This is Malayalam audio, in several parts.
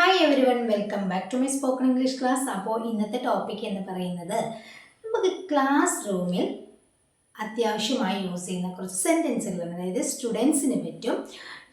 Hi everyone, welcome back to my spoken English class. അപ്പോൾ ഇന്നത്തെ ടോപ്പിക് എന്ന് പറയുന്നത് നമുക്ക് ക്ലാസ് റൂമിൽ അത്യാവശ്യമായി യൂസ് ചെയ്യുന്ന കുറച്ച് സെൻറ്റൻസുകളാണ്. അതായത് സ്റ്റുഡൻസിന് പറ്റും,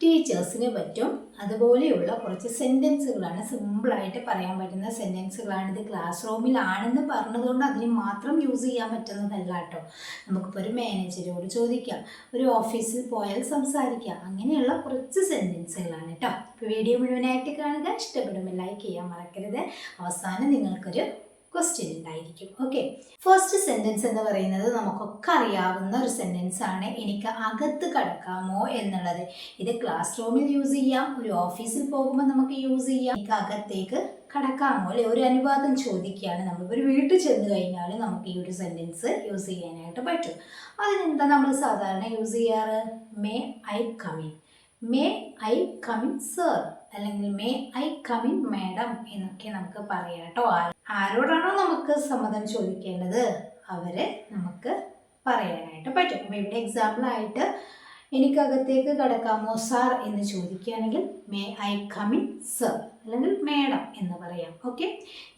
ടീച്ചേഴ്സിന് പറ്റും, അതുപോലെയുള്ള കുറച്ച് സെൻറ്റൻസുകളാണ്. സിമ്പിളായിട്ട് പറയാൻ പറ്റുന്ന സെൻറ്റൻസുകളാണ്. ഇത് ക്ലാസ് റൂമിലാണെന്ന് പറഞ്ഞതുകൊണ്ട് അതിന് മാത്രം യൂസ് ചെയ്യാൻ പറ്റുന്നതല്ല കേട്ടോ. നമുക്കിപ്പോൾ ഒരു മാനേജരോട് ചോദിക്കാം, ഒരു ഓഫീസിൽ പോയാൽ സംസാരിക്കാം, അങ്ങനെയുള്ള കുറച്ച് സെൻറ്റൻസുകളാണ് കേട്ടോ. ഇപ്പോൾ വീഡിയോ മുഴുവനായിട്ട് കാണുക, ഇഷ്ടപ്പെടുമ്പോൾ ലൈക്ക് ചെയ്യാൻ മറക്കരുത്. അവസാനം നിങ്ങൾക്കൊരു ക്വസ്റ്റ്യൻ ഉണ്ടായിരിക്കും. ഓക്കെ, ഫസ്റ്റ് സെൻറ്റൻസ് എന്ന് പറയുന്നത് നമുക്കൊക്കെ അറിയാവുന്ന ഒരു സെൻറ്റൻസ് ആണ്. എനിക്ക് അകത്ത് കടക്കാമോ എന്നുള്ളത്. ഇത് ക്ലാസ് റൂമിൽ യൂസ് ചെയ്യാം, ഒരു ഓഫീസിൽ പോകുമ്പോൾ നമുക്ക് യൂസ് ചെയ്യാം. എനിക്ക് അകത്തേക്ക് കടക്കാമോ, അല്ലെ? ഒരു അനുവാദം ചോദിക്കുകയാണ്. നമ്മളിപ്പോൾ ഒരു വീട്ടിൽ ചെന്ന് കഴിഞ്ഞാൽ നമുക്ക് ഈ ഒരു സെൻറ്റൻസ് യൂസ് ചെയ്യാനായിട്ട് പറ്റും. അതിനെന്താ നമ്മൾ സാധാരണ യൂസ് ചെയ്യാറ്? May I come in, may I come in sir, അല്ലെങ്കിൽ may I come in madam എന്നൊക്കെ നമുക്ക് പറയാം കേട്ടോ. ആരോടാണോ നമുക്ക് സമ്മതം ചോദിക്കേണ്ടത് അവരെ നമുക്ക് പറയാനായിട്ട് പറ്റും. അപ്പോൾ ഇവിടെ എക്സാമ്പിളായിട്ട് എനിക്കകത്തേക്ക് കടക്കാമോ സാർ എന്ന് ചോദിക്കുകയാണെങ്കിൽ may I come in sir, അല്ലെങ്കിൽ മേഡം എന്ന് പറയാം. ഓക്കെ,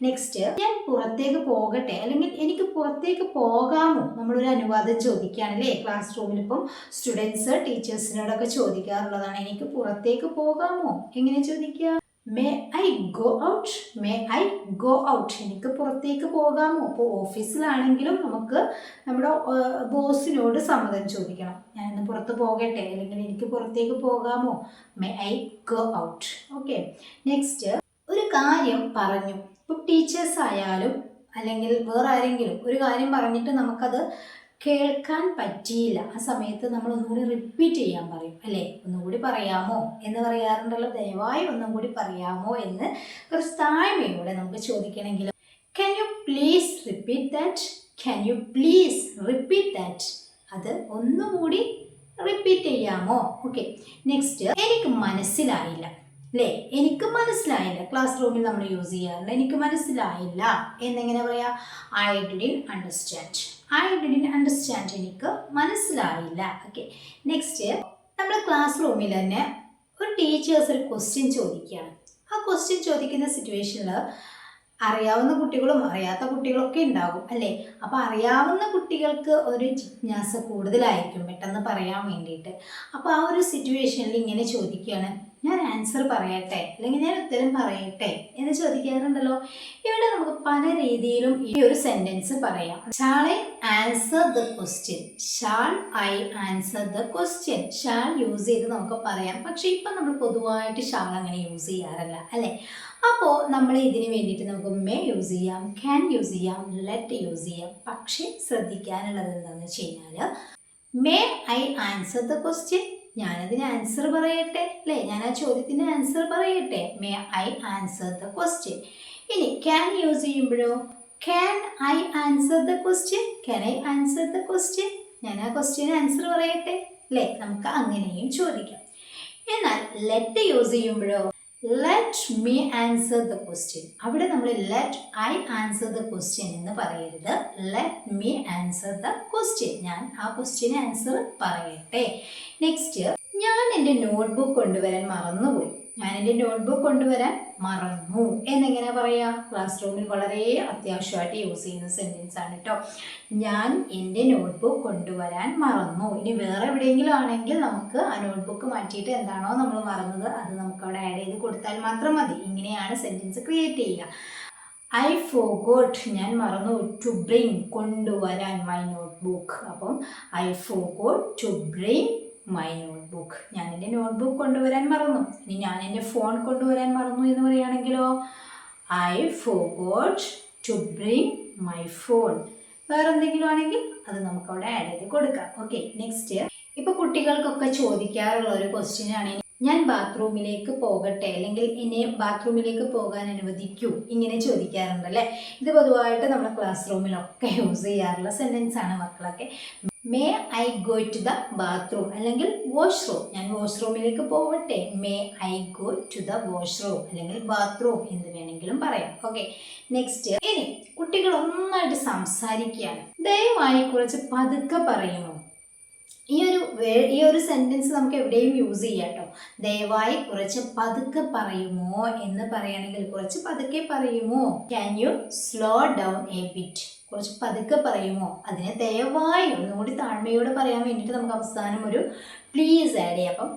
നെക്സ്റ്റ്, ഞാൻ പുറത്തേക്ക് പോകട്ടെ, അല്ലെങ്കിൽ എനിക്ക് പുറത്തേക്ക് പോകാമോ? നമ്മളൊരു അനുവാദം ചോദിക്കുകയാണല്ലേ. ക്ലാസ് റൂമിൽ ഇപ്പം സ്റ്റുഡൻസ് ടീച്ചേഴ്സിനോടൊക്കെ ചോദിക്കാറുള്ളതാണ്, എനിക്ക് പുറത്തേക്ക് പോകാമോ? എങ്ങനെ ചോദിക്കുക? May I go out, may I go out, എനിക്ക് പുറത്തേക്ക് പോകാമോ? അപ്പോൾ ഓഫീസിലാണെങ്കിലും നമുക്ക് നമ്മുടെ ബോസിനോട് സമ്മതം ചോദിക്കണം. ഞാനിന്ന് പുറത്ത് പോകട്ടെ, അല്ലെങ്കിൽ എനിക്ക് പുറത്തേക്ക് പോകാമോ? May I go out. Okay, next, ഒരു കാര്യം പറഞ്ഞു. ഇപ്പോൾ ടീച്ചേഴ്സ് ആയാലും അല്ലെങ്കിൽ വേറെ ആരെങ്കിലും ഒരു കാര്യം പറഞ്ഞിട്ട് നമുക്കത് കേൾക്കാൻ പറ്റിയില്ല. ആ സമയത്ത് നമ്മൾ ഒന്നുകൂടി റിപ്പീറ്റ് ചെയ്യാൻ പറയും, അല്ലേ? ഒന്നുകൂടി പറയാമോ എന്ന് പറയാറുണ്ടല്ലോ. ദയവായി ഒന്നും കൂടി പറയാമോ എന്ന് കുറച്ച് താഴ്മയോടെ നമുക്ക് ചോദിക്കണമെങ്കിൽ can you please repeat that, can you please repeat that, അത് ഒന്നുകൂടി റിപ്പീറ്റ് ചെയ്യാമോ? ഓക്കെ, നെക്സ്റ്റ്, എനിക്ക് മനസ്സിലായില്ല, അല്ലേ? എനിക്ക് മനസ്സിലായില്ല. ക്ലാസ് റൂമിൽ നമ്മൾ യൂസ് ചെയ്യാറുണ്ട്. എനിക്ക് മനസ്സിലായില്ല എന്നെങ്ങനെ പറയാം? I didn't understand, I didn't understand, എനിക്ക് മനസ്സിലായില്ല. ഓക്കെ, നെക്സ്റ്റ്, നമ്മൾ ക്ലാസ് റൂമിൽ തന്നെ ഒരു ടീച്ചേഴ്സ് ഒരു ക്വസ്റ്റ്യൻ ചോദിക്കുകയാണ്. ആ ക്വസ്റ്റ്യൻ ചോദിക്കുന്ന സിറ്റുവേഷനിൽ അറിയാവുന്ന കുട്ടികളും അറിയാത്ത കുട്ടികളൊക്കെ ഉണ്ടാകും, അല്ലേ? അപ്പോൾ അറിയാവുന്ന കുട്ടികൾക്ക് ഒരു ജിജ്ഞാസ കൂടുതലായിരിക്കും പെട്ടെന്ന് പറയാൻ വേണ്ടിയിട്ട്. അപ്പോൾ ആ ഒരു സിറ്റുവേഷനിൽ ഇങ്ങനെ ചോദിക്കുകയാണ്, ഞാൻ ആൻസർ പറയട്ടെ, അല്ലെങ്കിൽ ഞാൻ ഉത്തരം പറയട്ടെ എന്ന് ചോദിക്കാറുണ്ടല്ലോ. ഇവിടെ നമുക്ക് പല രീതിയിലും ഈ ഒരു സെൻറ്റൻസ് പറയാം. Shall I answer the question, shall I answer the question, shall use ചെയ്ത് നമുക്ക് പറയാം. പക്ഷേ ഇപ്പം നമ്മൾ പൊതുവായിട്ട് ഷാൾ അങ്ങനെ യൂസ് ചെയ്യാറില്ല, അല്ലേ? അപ്പോൾ നമ്മൾ ഇതിന് വേണ്ടിയിട്ട് നമുക്ക് മേ യൂസ് ചെയ്യാം, ക്യാൻ യൂസ് ചെയ്യാം, ലെറ്റ് യൂസ് ചെയ്യാം. പക്ഷേ ശ്രദ്ധിക്കാനുള്ളത് എന്താണെന്ന് വെച്ച് കഴിഞ്ഞാൽ may I answer the question, ഞാനതിന് ആൻസർ പറയട്ടെ, അല്ലേ? ഞാൻ ആ ചോദ്യത്തിന് ആൻസർ പറയട്ടെ, may I answer the question. ഇനി ക്യാൻ യൂസ് ചെയ്യുമ്പോഴോ, can I answer the question, can I answer the question, ഞാൻ ആ ക്വസ്റ്റ്യന് ആൻസർ പറയട്ടെ, അല്ലേ? നമുക്ക് അങ്ങനെയും ചോദിക്കാം. എന്നാൽ ലെറ്റ് യൂസ് ചെയ്യുമ്പോഴോ, let me answer the question, അവിടെ നമ്മൾ let I answer the question എന്ന് പറയരുത്, let me answer the question, ഞാൻ ആ ക്വസ്റ്റ്യന് ആൻസർ പറയട്ടെ. നെക്സ്റ്റ്, ഞാൻ എൻ്റെ നോട്ട്ബുക്ക് കൊണ്ടുവരാൻ മറന്നുപോയി, ഞാൻ എൻ്റെ നോട്ട്ബുക്ക് കൊണ്ടുവരാൻ മറന്നു എന്നെങ്ങനെ പറയാം? ക്ലാസ് റൂമിൽ വളരെ അത്യാവശ്യമായിട്ട് യൂസ് ചെയ്യുന്ന സെൻറ്റൻസ് ആണ് കേട്ടോ. ഞാൻ എൻ്റെ നോട്ട്ബുക്ക് കൊണ്ടുവരാൻ മറന്നു. ഇനി വേറെ എവിടെയെങ്കിലും ആണെങ്കിൽ നമുക്ക് ആ നോട്ട്ബുക്ക് മാറ്റിയിട്ട് എന്താണോ നമ്മൾ മറന്നത് അത് നമുക്ക് അവിടെ ആഡ് ചെയ്ത് കൊടുത്താൽ മാത്രം മതി. ഇങ്ങനെയാണ് സെൻറ്റൻസ് ക്രിയേറ്റ് ചെയ്യുക. ഐ ഫോർഗോട്ട്, ഞാൻ മറന്നു, ടു ബ്രിങ്, കൊണ്ടുവരാൻ, മൈ നോട്ട്ബുക്ക്. അപ്പം I forgot to bring my notebook, ഞാൻ എൻ്റെ നോട്ട്ബുക്ക് കൊണ്ടുവരാൻ മറന്നു. ഇനി ഞാൻ എൻ്റെ ഫോൺ കൊണ്ടുവരാൻ മറന്നു എന്ന് പറയുകയാണെങ്കിലോ, I forgot to bring my phone. വേറെ എന്തെങ്കിലും ആണെങ്കിൽ അത് നമുക്കവിടെ ആഡ് ചെയ്ത് കൊടുക്കാം. ഓക്കെ, നെക്സ്റ്റ്, ഇപ്പോൾ കുട്ടികൾക്കൊക്കെ ചോദിക്കാറുള്ള ഒരു ക്വസ്റ്റ്യൻ ആണ്, ഞാൻ ബാത്റൂമിലേക്ക് പോകട്ടെ, അല്ലെങ്കിൽ എന്നെ ബാത്റൂമിലേക്ക് പോകാൻ അനുവദിക്കൂ, ഇങ്ങനെ ചോദിക്കാറുണ്ടല്ലേ. ഇത് പൊതുവായിട്ട് നമ്മൾ ക്ലാസ് റൂമിലൊക്കെ യൂസ് ചെയ്യാറുള്ള സെൻറ്റൻസ് ആണ് മക്കളൊക്കെ. May I go to the bathroom, അല്ലെങ്കിൽ വാഷ്റൂം, ഞാൻ വാഷ്റൂമിലേക്ക് പോകട്ടെ, may I go to the washroom, അല്ലെങ്കിൽ ബാത്റൂം എന്ന് വേണമെങ്കിലും പറയാം. ഓക്കെ, നെക്സ്റ്റ്, ഇനി കുട്ടികൾ ഒന്നായിട്ട് സംസാരിക്കുകയാണ്, ദയവായി കുറച്ച് പതുക്കെ പറയുമോ? ഈ ഒരു സെൻറ്റൻസ് നമുക്ക് എവിടെയും യൂസ് ചെയ്യാം കേട്ടോ. ദയവായി കുറച്ച് പതുക്കെ പറയുമോ എന്ന് പറയുകയാണെങ്കിൽ കുറച്ച് പതുക്കെ പറയുമോ, can you slow down A bit, കുറച്ച് പതുക്കെ പറയുമോ. അതിനെ ദയവായി ഒന്നുകൂടി താഴ്മയോട് പറയാൻ വേണ്ടിയിട്ട് നമുക്ക് അവസാനം ഒരു പ്ലീസ് ആഡ് ചെയ്യാം. അപ്പം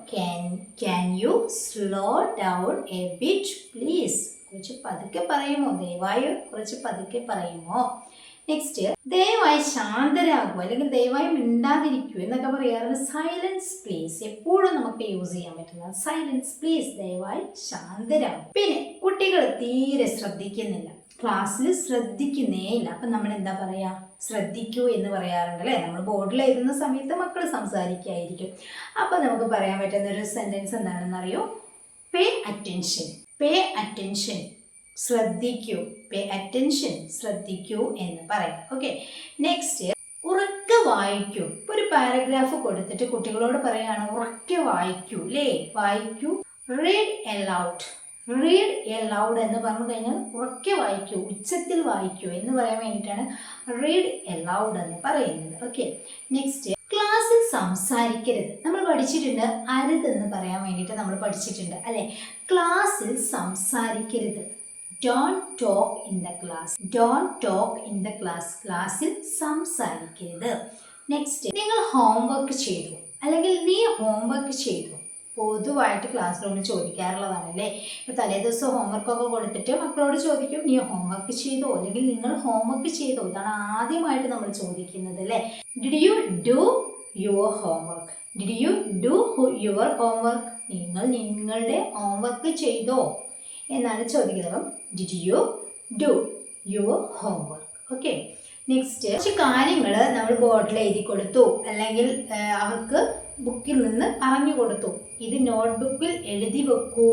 can you slow down A bit please, കുറച്ച് പതുക്കെ പറയുമോ, ദയവായി കുറച്ച് പതുക്കെ പറയുമോ. നെക്സ്റ്റ്, ദയവായി ശാന്തരാകുക അല്ലെങ്കിൽ ദയവായി മിണ്ടാതിരിക്കൂ എന്നൊക്കെ പറയാറുണ്ട്. സൈലൻസ് പ്ലീസ് എപ്പോഴും നമുക്ക് യൂസ് ചെയ്യാൻ പറ്റുന്നത്. സൈലൻസ് പ്ലീസ്, ദയവായി ശാന്തരാകും. പിന്നെ കുട്ടികൾ തീരെ ശ്രദ്ധിക്കുന്നില്ല, ക്ലാസ്സിൽ ശ്രദ്ധിക്കുന്നേ ഇല്ല. അപ്പം നമ്മൾ എന്താ പറയുക, ശ്രദ്ധിക്കൂ എന്ന് പറയാറുണ്ട് അല്ലേ. നമ്മൾ ബോർഡിൽ എഴുതുന്ന സമയത്ത് മക്കൾ സംസാരിക്കായിരിക്കും. അപ്പം നമുക്ക് പറയാൻ പറ്റുന്ന ഒരു സെൻറ്റൻസ് എന്താണെന്ന് അറിയോ, പേ അറ്റൻഷൻ. പേ അറ്റൻഷൻ, ശ്രദ്ധിക്കൂ. പേ അറ്റൻഷൻ, ശ്രദ്ധിക്കൂ എന്ന് പറയാം. ഓക്കെ, നെക്സ്റ്റ്, ഉറക്കെ വായിക്കൂ. ഇപ്പോൾ ഒരു പാരഗ്രാഫ് കൊടുത്തിട്ട് കുട്ടികളോട് പറയുകയാണ് ഉറക്കെ വായിക്കൂ അല്ലേ, വായിക്കൂ. റീഡ് എലൗഡ്. റീഡ് എലൗഡ് എന്ന് പറഞ്ഞു കഴിഞ്ഞാൽ ഉറക്കെ വായിക്കൂ, ഉച്ചത്തിൽ വായിക്കൂ എന്ന് പറയാൻ വേണ്ടിയിട്ടാണ് റീഡ് എലൗഡ് എന്ന് പറയുന്നത്. ഓക്കെ, നെക്സ്റ്റ്, ക്ലാസ്സിൽ സംസാരിക്കരുത്. നമ്മൾ പഠിച്ചിട്ടുണ്ട് അരുതെന്ന് പറയാൻ വേണ്ടിയിട്ട് നമ്മൾ പഠിച്ചിട്ടുണ്ട് അല്ലേ. ക്ലാസ്സിൽ സംസാരിക്കരുത്. Don't talk in the class. Don't talk in the class. ക്ലാസ്സിൽ സംസാരിക്കരുത്. നെക്സ്റ്റ്, നിങ്ങൾ ഹോംവർക്ക് ചെയ്തു അല്ലെങ്കിൽ നീ ഹോംവർക്ക് ചെയ്തു. പൊതുവായിട്ട് ക്ലാസ് റൂമിൽ ചോദിക്കാറുള്ളതാണ് അല്ലേ. ഇപ്പോൾ തലേ ദിവസം ഹോംവർക്കൊക്കെ കൊടുത്തിട്ട് മക്കളോട് ചോദിക്കും നീ ഹോംവർക്ക് ചെയ്തോ അല്ലെങ്കിൽ നിങ്ങൾ ഹോംവർക്ക് ചെയ്തോ. ഇതാണ് ആദ്യമായിട്ട് നമ്മൾ ചോദിക്കുന്നത് അല്ലേ. Did you do your homework? Did you do your homework? നിങ്ങൾ നിങ്ങളുടെ ഹോംവർക്ക് ചെയ്തോ എന്നാണ് ചോദിക്കുന്നത്. അപ്പം did you do your homework? Okay, next, കുറച്ച് കാര്യങ്ങൾ നമ്മൾ ബോർഡിൽ എഴുതി കൊടുത്തു അല്ലെങ്കിൽ അവർക്ക് ബുക്കിൽ നിന്ന് പറഞ്ഞു കൊടുത്തു. ഇത് നോട്ട്ബുക്കിൽ എഴുതി വെക്കൂ,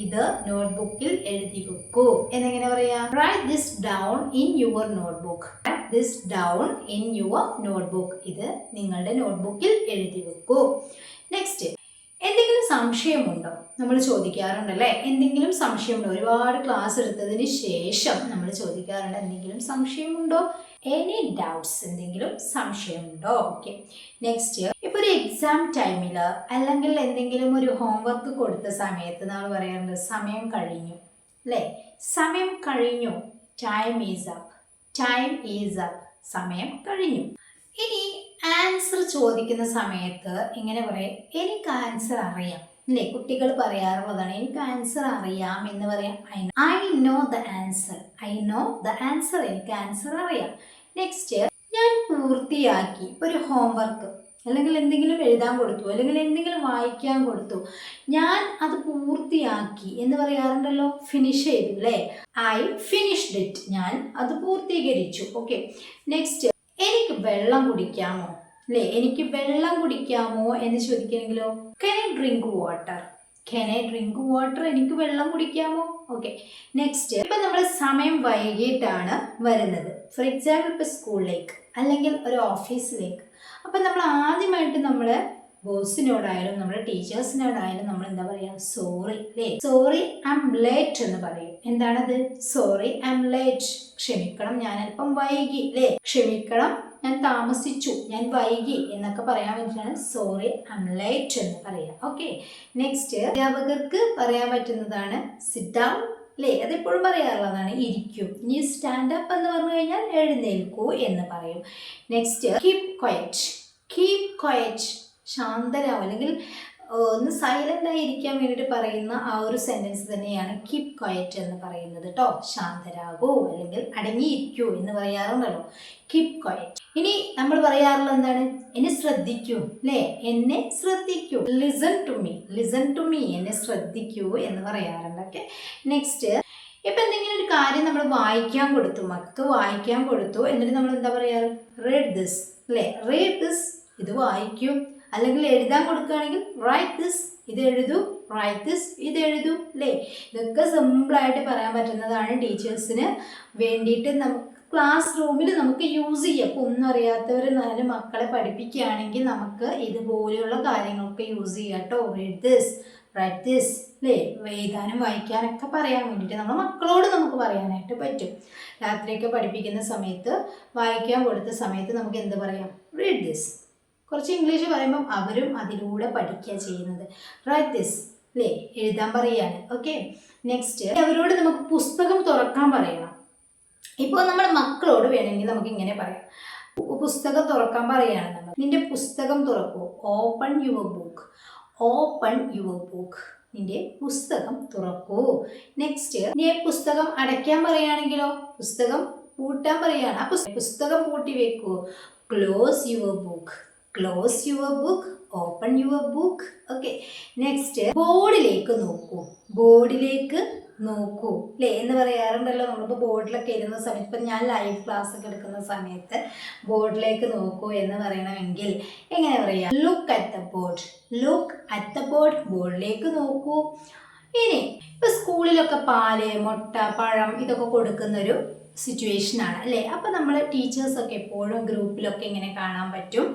ഇത് നോട്ട്ബുക്കിൽ എഴുതി വെക്കൂ എന്നെങ്ങനെ പറയാം, write this down in your notebook. Write this down in your notebook, ഇത് നിങ്ങളുടെ നോട്ട്ബുക്കിൽ എഴുതി വെക്കൂ. നെക്സ്റ്റ്, എന്തെങ്കിലും സംശയമുണ്ടോ നമ്മൾ ചോദിക്കാറുണ്ടല്ലേ. എന്തെങ്കിലും സംശയമുണ്ടോ, ഒരുപാട് ക്ലാസ് എടുത്തതിന് ശേഷം നമ്മൾ ചോദിക്കാറുണ്ട് എന്തെങ്കിലും സംശയമുണ്ടോ, എനി ഡൗട്ട്സ്, എന്തെങ്കിലും സംശയമുണ്ടോ. ഓക്കെ, നെക്സ്റ്റ്, ഇപ്പോൾ ഒരു എക്സാം ടൈമിൽ അല്ലെങ്കിൽ എന്തെങ്കിലും ഒരു ഹോംവർക്ക് കൊടുത്ത സമയത്ത് നമ്മൾ പറയാറുണ്ട് സമയം കഴിഞ്ഞു അല്ലേ. സമയം കഴിഞ്ഞു, time is up. Time is up, സമയം കഴിഞ്ഞു. ഇനി ആൻസർ ചോദിക്കുന്ന സമയത്ത് ഇങ്ങനെ പറയാം, എനിക്ക് ആൻസർ അറിയാം അല്ലേ. കുട്ടികൾ പറയാറുള്ളതാണ് എനിക്ക് ആൻസർ അറിയാം എന്ന് പറയാം. I know the answer. I know the answer, എനിക്ക് ആൻസർ അറിയാം. നെക്സ്റ്റ്, ഞാൻ പൂർത്തിയാക്കി. ഒരു ഹോംവർക്ക് അല്ലെങ്കിൽ എന്തെങ്കിലും എഴുതാൻ കൊടുത്തു അല്ലെങ്കിൽ എന്തെങ്കിലും വായിക്കാൻ കൊടുത്തു, ഞാൻ അത് പൂർത്തിയാക്കി എന്ന് പറയാറുണ്ടല്ലോ. ഫിനിഷ് ചെയ്തു അല്ലേ. ഐ ഫിനിഷ്ഡ് ഇറ്റ്, ഞാൻ അത് പൂർത്തീകരിച്ചു. ഓക്കെ, നെക്സ്റ്റ്, എനിക്ക് വെള്ളം കുടിക്കാമോ അല്ലേ. എനിക്ക് വെള്ളം കുടിക്കാമോ എന്ന് ചോദിക്കണമെങ്കിലോ can I drink water. Can I drink water, എനിക്ക് വെള്ളം കുടിക്കാമോ. ഓക്കെ, നെക്സ്റ്റ്, ഇപ്പം നമ്മൾ സമയം വൈകിട്ടാണ് വരുന്നത്. ഫോർ എക്സാമ്പിൾ ഇപ്പോൾ സ്കൂളിലേക്ക് അല്ലെങ്കിൽ ഒരു ഓഫീസിലേക്ക്. അപ്പം നമ്മൾ ആദ്യമായിട്ട് നമ്മൾ ബോസിനോടായാലും നമ്മുടെ ടീച്ചേഴ്സിനോടായാലും നമ്മൾ എന്താ പറയുക, സോറി അല്ലേ. സോറി ഐ എം ലേറ്റ് എന്ന് പറയും. എന്താണത്, സോറി ഐ എം ലേറ്റ്, ക്ഷമിക്കണം ഞാൻ അല്പം വൈകി അല്ലേ. ക്ഷമിക്കണം ഞാൻ താമസിച്ചു, ഞാൻ വൈകി എന്നൊക്കെ പറയാൻ വേണ്ടിയിട്ടാണ് സോറി ഐ എം ലേറ്റ് എന്ന് പറയാം. ഓക്കെ, നെക്സ്റ്റ്, അധ്യാപകർക്ക് പറയാൻ പറ്റുന്നതാണ് സിറ്റ് ഡൗൺ അല്ലേ. അതെപ്പോഴും പറയാറുള്ളതാണ് ഇരിക്കൂ. ഇനി സ്റ്റാൻഡ് അപ്പ് എന്ന് പറഞ്ഞു കഴിഞ്ഞാൽ എഴുന്നേൽക്കൂ എന്ന് പറയും. Next, keep quiet. Keep quiet, ശാന്തരാവും അല്ലെങ്കിൽ ഒന്ന് സൈലൻ്റ് ആയിരിക്കാൻ വേണ്ടിയിട്ട് പറയുന്ന ആ ഒരു സെൻറ്റൻസ് തന്നെയാണ് കീപ് ക്വയറ്റ് എന്ന് പറയുന്നത് കേട്ടോ. ശാന്തരാകൂ അല്ലെങ്കിൽ അടങ്ങിയിരിക്കൂ എന്ന് പറയാറുണ്ടല്ലോ, കീപ് ക്വയറ്റ്. ഇനി നമ്മൾ പറയാറുള്ളത് എന്താണ്, എന്നെ ശ്രദ്ധിക്കൂ അല്ലേ. എന്നെ ശ്രദ്ധിക്കൂ, listen to me. Listen to me, എന്നെ ശ്രദ്ധിക്കൂ എന്ന് പറയാറുണ്ട്. ഓക്കെ, നെക്സ്റ്റ്, ഇപ്പം എന്തെങ്കിലും ഒരു കാര്യം നമ്മൾ വായിക്കാൻ കൊടുത്തു, മക്കൾക്ക് വായിക്കാൻ കൊടുത്തു, എന്നിട്ട് നമ്മൾ എന്താ പറയാറ്, റീഡ് ദിസ് അല്ലേ. റീഡ് ദിസ്, ഇത് വായിക്കൂ. അല്ലെങ്കിൽ എഴുതാൻ കൊടുക്കുകയാണെങ്കിൽ റൈറ്റ് ദിസ്, ഇത് എഴുതൂ. റൈറ്റ് ദിസ്, ഇത് എഴുതൂ അല്ലേ. ഇതൊക്കെ സിമ്പിളായിട്ട് പറയാൻ പറ്റുന്നതാണ്. ടീച്ചേഴ്സിന് വേണ്ടിയിട്ട് നമുക്ക് ക്ലാസ് റൂമിൽ നമുക്ക് യൂസ് ചെയ്യാം. അപ്പോൾ ഒന്നും അറിയാത്തവർ നാല് മക്കളെ പഠിപ്പിക്കുകയാണെങ്കിൽ നമുക്ക് ഇതുപോലെയുള്ള കാര്യങ്ങളൊക്കെ യൂസ് ചെയ്യാം കേട്ടോ. റീഡ് ദിസ്, റൈറ്റ് ദിസ് അല്ലേ. എഴുതാനും വായിക്കാനൊക്കെ പറയാൻ വേണ്ടിയിട്ട് നമ്മൾ മക്കളോട് നമുക്ക് പറയാനായിട്ട് പറ്റും. രാത്രിയൊക്കെ പഠിപ്പിക്കുന്ന സമയത്ത് വായിക്കാൻ കൊടുത്ത സമയത്ത് നമുക്ക് എന്ത് പറയാം, റീഡ് ദിസ്. കുറച്ച് ഇംഗ്ലീഷ് പറയുമ്പം അവരും അതിലൂടെ പഠിക്കുക ചെയ്യുന്നത്. റൈറ്റ് ദിസ് അല്ലേ, എഴുതാൻ പറയുകയാണ്. ഓക്കെ, നെക്സ്റ്റ് അവരോട് നമുക്ക് പുസ്തകം തുറക്കാൻ പറയണം. ഇപ്പോൾ നമ്മുടെ മക്കളോട് വേണമെങ്കിൽ നമുക്ക് ഇങ്ങനെ പറയാം, പുസ്തകം തുറക്കാൻ പറയുകയാണ് നമ്മൾ. നിന്റെ പുസ്തകം തുറക്കൂ, open your book, open your book, നിന്റെ പുസ്തകം തുറക്കൂ. നെക്സ്റ്റ് നീ പുസ്തകം അടയ്ക്കാൻ പറയുകയാണെങ്കിലോ, പുസ്തകം പൂട്ടാൻ പറയുകയാണ്. ആ പുസ്തകം പൂട്ടി വെക്കൂ, close your book, close your book, open your book. Okay, next ബോർഡിലേക്ക് നോക്കൂ, ബോർഡിലേക്ക് നോക്കൂ അല്ലേ എന്ന് പറയാറുണ്ടല്ലോ. നമ്മളിപ്പോൾ ബോർഡിലൊക്കെ എഴുതുന്ന സമയത്ത്, ഇപ്പം ഞാൻ ലൈവ് ക്ലാസ് ഒക്കെ എടുക്കുന്ന സമയത്ത് ബോർഡിലേക്ക് നോക്കൂ എന്ന് പറയണമെങ്കിൽ എങ്ങനെ പറയാം? Look at the board, look at the board, ബോർഡിലേക്ക് നോക്കൂ. ഇനി ഇപ്പം സ്കൂളിലൊക്കെ പാല്, മുട്ട, പഴം ഇതൊക്കെ കൊടുക്കുന്നൊരു സിറ്റുവേഷനാണ് അല്ലേ. അപ്പം നമ്മൾ ടീച്ചേഴ്സൊക്കെ എപ്പോഴും ഗ്രൂപ്പിലൊക്കെ ഇങ്ങനെ കാണാൻ പറ്റും,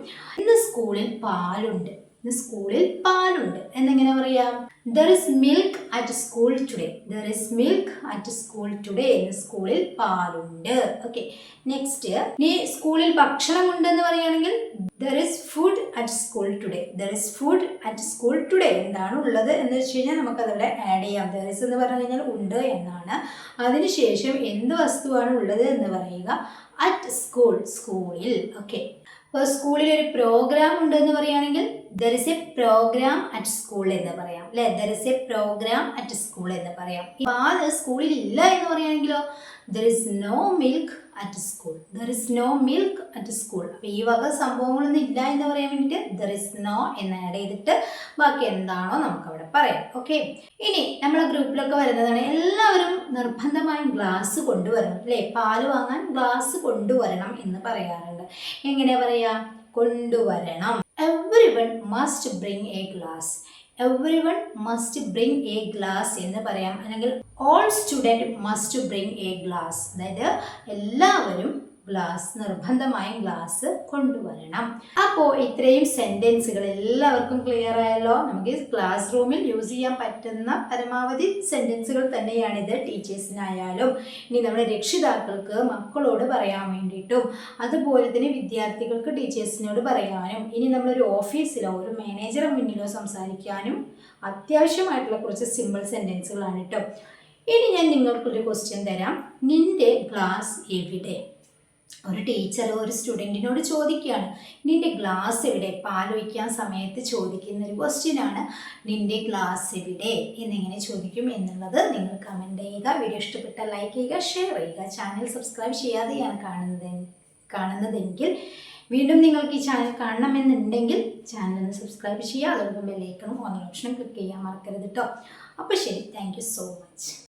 ഇന്ന് സ്കൂളിൽ പാലുണ്ട്, ഇന്ന് സ്കൂളിൽ പാലുണ്ട് എന്നെങ്ങനെ പറയാം? There is milk at school today, there is milk at school today, ഇന്ന് സ്കൂളിൽ പാലുണ്ട്. ഓക്കെ, നെക്സ്റ്റ് നീ സ്കൂളിൽ ഭക്ഷണം ഉണ്ടെന്ന് പറയുകയാണെങ്കിൽ there is food at school today, there is food at school today. എന്താണ് ഉള്ളത് എന്ന് വെച്ച് കഴിഞ്ഞാൽ നമുക്കതവിടെ ആഡ് ചെയ്യാം. ദർ ഇസ് എന്ന് പറഞ്ഞു കഴിഞ്ഞാൽ ഉണ്ട് എന്നാണ്. അതിനുശേഷം എന്ത് വസ്തുവാണ് ഉള്ളത് എന്ന് പറയുക, അറ്റ് സ്കൂൾ, സ്കൂളിൽ. ഓക്കെ, അപ്പോൾ സ്കൂളിൽ ഒരു പ്രോഗ്രാം ഉണ്ടെന്ന് പറയുകയാണെങ്കിൽ there is a programme at school എന്ന് പറയാം അല്ലേ. There is a programme at school എന്ന് പറയാം. പാല് സ്കൂളിൽ ഇല്ല എന്ന് പറയുകയാണെങ്കിലോ there is no milk at school, there is no milk at school. അപ്പോൾ ഈ വക സംഭവങ്ങളൊന്നും ഇല്ല എന്ന് പറയാൻ വേണ്ടിയിട്ട് ദർ ഇസ് നോ എന്ന് ആഡ് ചെയ്തിട്ട് ബാക്കി എന്താണോ നമുക്കവിടെ പറയാം. ഓക്കെ, ഇനി നമ്മളെ ഗ്രൂപ്പിലൊക്കെ വരുന്നതാണ്, എല്ലാവരും നിർബന്ധമായും ഗ്ലാസ് കൊണ്ടുവരണം അല്ലേ. പാല് വാങ്ങാൻ ഗ്ലാസ് കൊണ്ടുവരണം എന്ന് പറയാറുണ്ട്. എങ്ങനെ പറയാം? കൊണ്ടുവരണം. Everyone must bring A glass, everyone must bring A glass എന്ന് പറയാം. അല്ലെങ്കിൽ all student must bring A glass, അതായത് എല്ലാവരും ഗ്ലാസ്, നിർബന്ധമായും ഗ്ലാസ് കൊണ്ടുവരണം. അപ്പോൾ ഇത്രയും സെൻറ്റൻസുകൾ എല്ലാവർക്കും ക്ലിയർ ആയല്ലോ. നമുക്ക് ക്ലാസ് റൂമിൽ യൂസ് ചെയ്യാൻ പറ്റുന്ന പരമാവധി സെൻറ്റൻസുകൾ തന്നെയാണിത്. ടീച്ചേഴ്സിനായാലും ഇനി നമ്മുടെ രക്ഷിതാക്കൾക്ക് മക്കളോട് പറയാൻ വേണ്ടിയിട്ടും, അതുപോലെ തന്നെ വിദ്യാർത്ഥികൾക്ക് ടീച്ചേഴ്സിനോട് പറയാനും, ഇനി നമ്മളൊരു ഓഫീസിലോ ഒരു മാനേജറെ മുന്നിലോ സംസാരിക്കാനും അത്യാവശ്യമായിട്ടുള്ള കുറച്ച് സിമ്പിൾ സെൻറ്റൻസുകളാണ് കേട്ടോ. ഇനി ഞാൻ നിങ്ങൾക്കൊരു ക്വസ്റ്റ്യൻ തരാം. നിന്റെ ഗ്ലാസ് എവിടെ? ഒരു ടീച്ചർ ഒരു സ്റ്റുഡൻറ്റിനോട് ചോദിക്കുകയാണ്, നിന്റെ ഗ്ലാസ് എവിടെ? പാലൊഴിക്കാൻ സമയത്ത് ചോദിക്കുന്ന ഒരു ക്വസ്റ്റ്യനാണ്, നിന്റെ ഗ്ലാസ് എവിടെ എന്നിങ്ങനെ ചോദിക്കും എന്നുള്ളത് നിങ്ങൾ കമൻറ്റ് ചെയ്യുക. വീഡിയോ ഇഷ്ടപ്പെട്ടാൽ ലൈക്ക് ചെയ്യുക, ഷെയർ ചെയ്യുക. ചാനൽ സബ്സ്ക്രൈബ് ചെയ്യാതെയാണ് കാണുന്നതെങ്കിൽ വീണ്ടും നിങ്ങൾക്ക് ഈ ചാനൽ കാണണമെന്നുണ്ടെങ്കിൽ ചാനൽ ഒന്ന് സബ്സ്ക്രൈബ് ചെയ്യുക. അതോടൊപ്പം ബെല്ലൈക്കണും ഓൺ ഓപ്ഷനും ക്ലിക്ക് ചെയ്യാൻ മറക്കരുത് കേട്ടോ. അപ്പോൾ ശരി, താങ്ക് യു സോ മച്ച്.